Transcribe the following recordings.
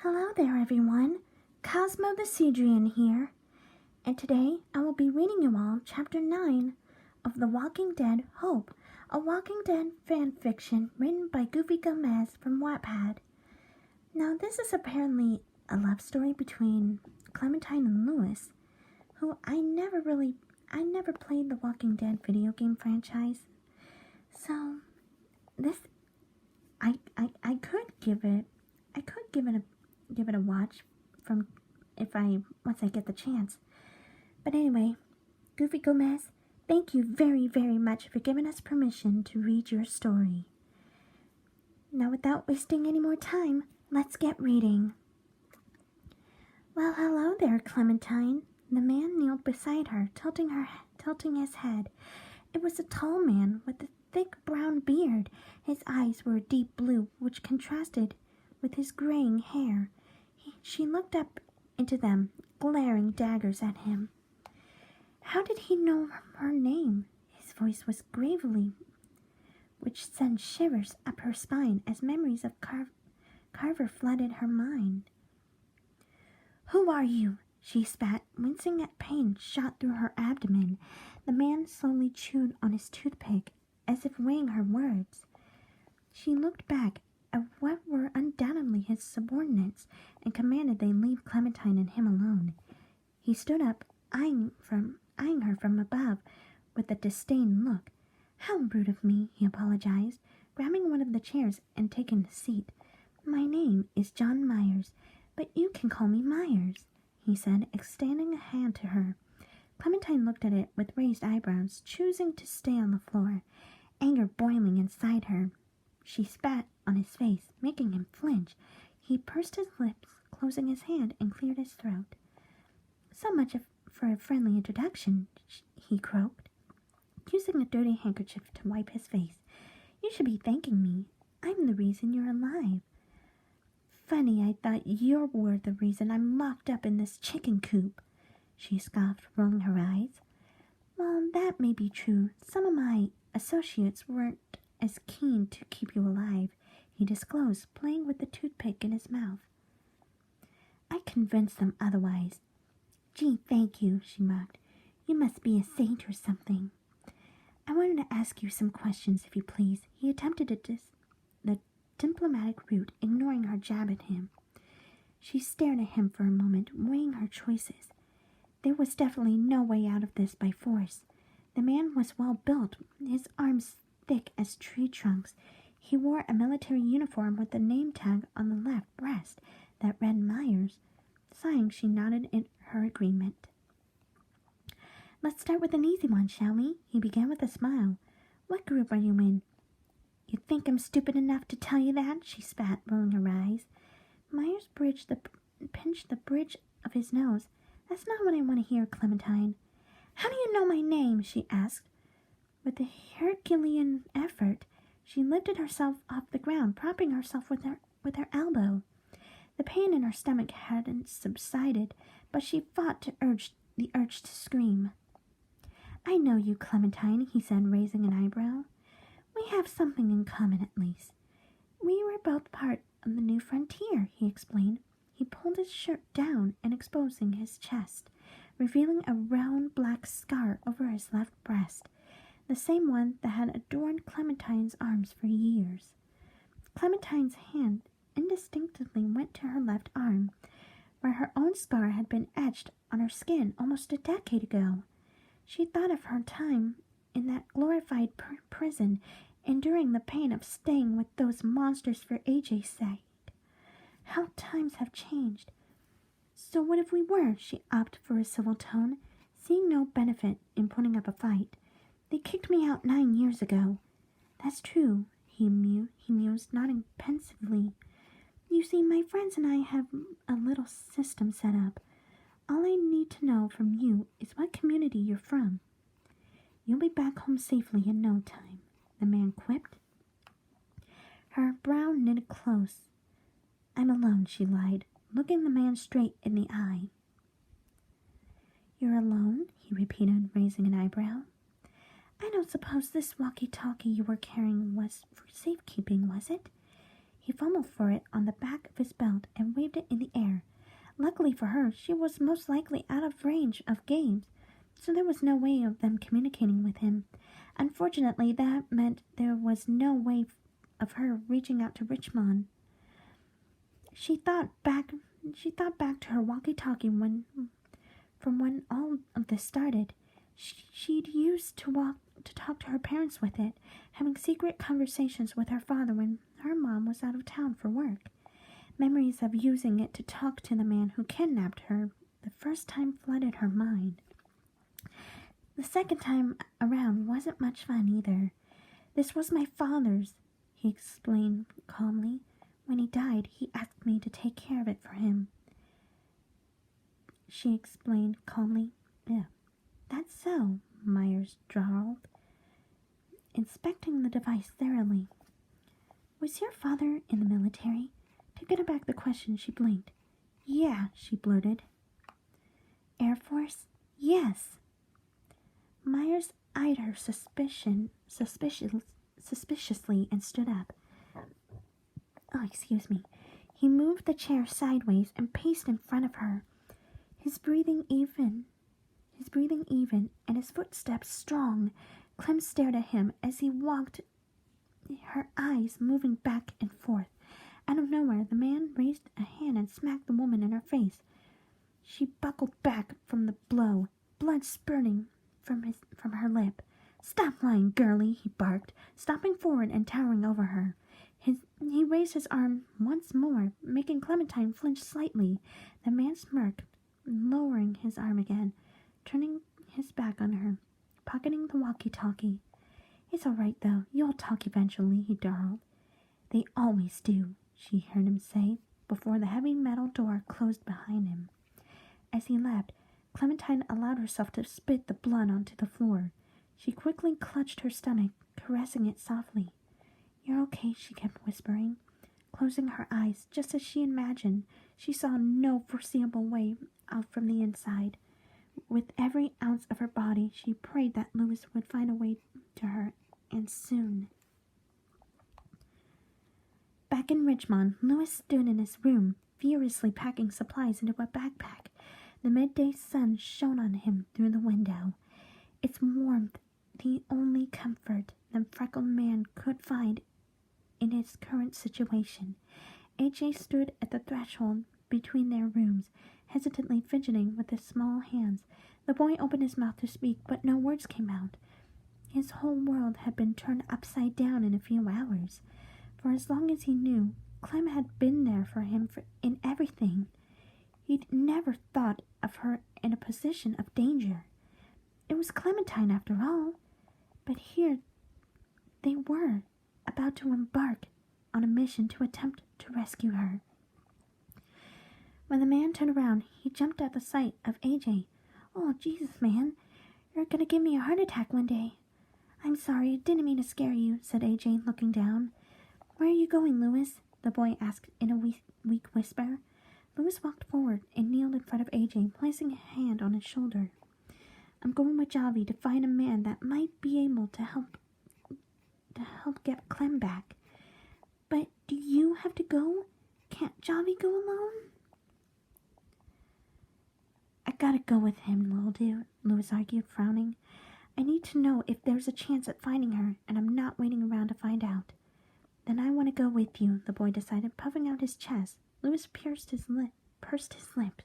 Hello there, everyone. Cosmo the Seedrian here, and today I will be reading you all Chapter 9 of The Walking Dead Hope, a Walking Dead fan fiction written by Goofy Gomez from Wattpad. Now, this is apparently a love story between Clementine and Louis, who I never played the Walking Dead video game franchise, so this I could give it a watch once I get the chance. But anyway, Goofy Gomez, thank you very, very much for giving us permission to read your story. Now, without wasting any more time, let's get reading. Well, hello there, Clementine. The man kneeled beside her, tilting his head. It was a tall man with a thick brown beard. His eyes were a deep blue, which contrasted with his graying hair. She looked up into them, glaring daggers at him. How did he know her name? His voice was gravely, which sent shivers up her spine as memories of Carver flooded her mind. Who are you? She spat, wincing at pain shot through her abdomen. The man slowly chewed on his toothpick, as if weighing her words. She looked back at what were undoubtedly his subordinates and commanded they leave Clementine and him alone. He stood up, eyeing her from above with a disdained look. How rude of me, he apologized, grabbing one of the chairs and taking a seat. My name is John Myers, but you can call me Myers, he said, extending a hand to her. Clementine looked at it with raised eyebrows, choosing to stay on the floor, anger boiling inside her. She spat on his face, making him flinch. He pursed his lips, closing his hand, and cleared his throat. So much for a friendly introduction, he croaked, using a dirty handkerchief to wipe his face. You should be thanking me. I'm the reason you're alive. Funny, I thought you were the reason I'm locked up in this chicken coop, she scoffed, rolling her eyes. Well, that may be true. Some of my associates weren't as keen to keep you alive, he disclosed, playing with the toothpick in his mouth. I convinced them otherwise. Gee, thank you, she mocked. You must be a saint or something. I wanted to ask you some questions, if you please. He attempted the diplomatic route, ignoring her jab at him. She stared at him for a moment, weighing her choices. There was definitely no way out of this by force. The man was well built, his arms thick as tree trunks. He wore a military uniform with a name tag on the left breast that read Myers. Sighing, she nodded in her agreement. Let's start with an easy one, shall we? He began with a smile. What group are you in? You think I'm stupid enough to tell you that? She spat, rolling her eyes. Myers pinched the bridge of his nose. That's not what I want to hear, Clementine. How do you know my name? She asked. With a Herculean effort, she lifted herself off the ground, propping herself with her elbow. The pain in her stomach hadn't subsided, but she fought the urge to scream. I know you, Clementine, he said, raising an eyebrow. We have something in common, at least. We were both part of the New Frontier, he explained. He pulled his shirt down and exposing his chest, revealing a round black scar over his left breast, the same one that had adorned Clementine's arms for years. Clementine's hand indistinctly went to her left arm, where her own scar had been etched on her skin almost a decade ago. She thought of her time in that glorified prison, enduring the pain of staying with those monsters for AJ's sake. How times have changed. So what if we were? She opted for a civil tone, seeing no benefit in putting up a fight. They kicked me out 9 years ago. That's true, he mused, nodding pensively. You see, my friends and I have a little system set up. All I need to know from you is what community you're from. You'll be back home safely in no time, the man quipped. Her brow knitted close. I'm alone, she lied, looking the man straight in the eye. You're alone? He repeated, raising an eyebrow. I don't suppose this walkie-talkie you were carrying was for safekeeping, was it? He fumbled for it on the back of his belt and waved it in the air. Luckily for her, she was most likely out of range of games, so there was no way of them communicating with him. Unfortunately, that meant there was no way of her reaching out to Richmond. She thought back to her walkie-talkie from when all of this started. She'd used to talk to her parents with it, having secret conversations with her father when her mom was out of town for work. Memories of using it to talk to the man who kidnapped her the first time flooded her mind. The second time around wasn't much fun either. This was my father's, he explained calmly. When he died, he asked me to take care of it for him. She explained calmly. Yeah, that's so, Myers drawled, inspecting the device thoroughly. Was your father in the military? Taken aback the question, she blinked. Yeah, she blurted. Air Force? Yes. Myers eyed her suspiciously and stood up. Oh, excuse me. He moved the chair sideways and paced in front of her, his breathing even and his footsteps strong. Clem stared at him as he walked, her eyes moving back and forth. Out of nowhere, the man raised a hand and smacked the woman in her face. She buckled back from the blow, blood spurting from her lip. Stop lying, girlie, he barked, stopping forward and towering over her. He raised his arm once more, making Clementine flinch slightly. The man smirked, lowering his arm again, turning his back on her, pocketing the walkie-talkie. It's all right, though. You'll talk eventually, he drawled. They always do, she heard him say, before the heavy metal door closed behind him. As he left, Clementine allowed herself to spit the blood onto the floor. She quickly clutched her stomach, caressing it softly. You're okay, she kept whispering, closing her eyes just as she imagined. She saw no foreseeable way out from the inside. With every ounce of her body, she prayed that Louis would find a way to her, and soon. Back in Richmond, Louis stood in his room, furiously packing supplies into a backpack. The midday sun shone on him through the window, its warmth the only comfort the freckled man could find in his current situation. AJ stood at the threshold between their rooms, hesitantly fidgeting with his small hands. The boy opened his mouth to speak, but no words came out. His whole world had been turned upside down in a few hours. For as long as he knew, Clem had been there for him in everything. He'd never thought of her in a position of danger. It was Clementine, after all. But here they were, about to embark on a mission to attempt to rescue her. When the man turned around, he jumped at the sight of AJ. Oh, Jesus, man. You're going to give me a heart attack one day. I'm sorry, I didn't mean to scare you, said AJ, looking down. Where are you going, Louis? The boy asked in a weak whisper. Louis walked forward and kneeled in front of AJ, placing a hand on his shoulder. I'm going with Javi to find a man that might be able to help get Clem back. But do you have to go? Can't Javi go alone? I gotta go with him, little dude, Louis argued, frowning. I need to know if there's a chance at finding her, and I'm not waiting around to find out. Then I want to go with you, the boy decided, puffing out his chest. Louis pursed his lips,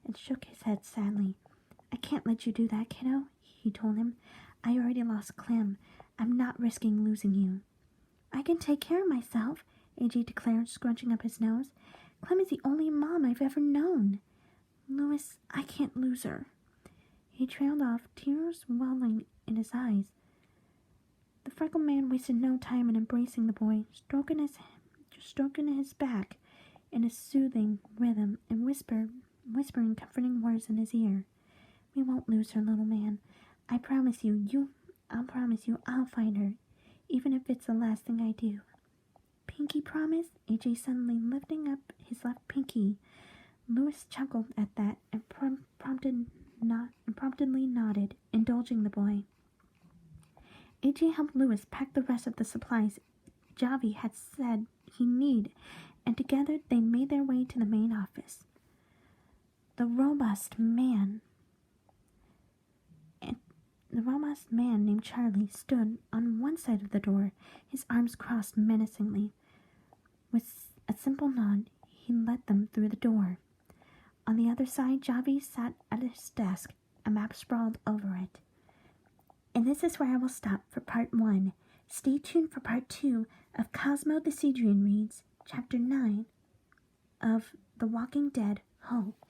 and shook his head sadly. I can't let you do that, kiddo, he told him. I already lost Clem. I'm not risking losing you. I can take care of myself, AJ declared, scrunching up his nose. Clem is the only mom I've ever known. Louis, I can't lose her. He trailed off, tears welling in his eyes. The freckled man wasted no time in embracing the boy, stroking his back in a soothing rhythm and whispering comforting words in his ear. We won't lose her, little man. I promise you, I'll find her, even if it's the last thing I do. Pinky promise? AJ suddenly lifting up his left pinky. Louis chuckled at that and promptly nodded, indulging the boy. AJ helped Louis pack the rest of the supplies Javi had said he needed, and together they made their way to the main office. The robust man named Charlie stood on one side of the door, his arms crossed menacingly. With a simple nod, he led them through the door. On the other side, Javi sat at his desk, a map sprawled over it. And this is where I will stop for part 1. Stay tuned for part 2 of Cosmo the Seedrian Reads, Chapter 9 of The Walking Dead Hope.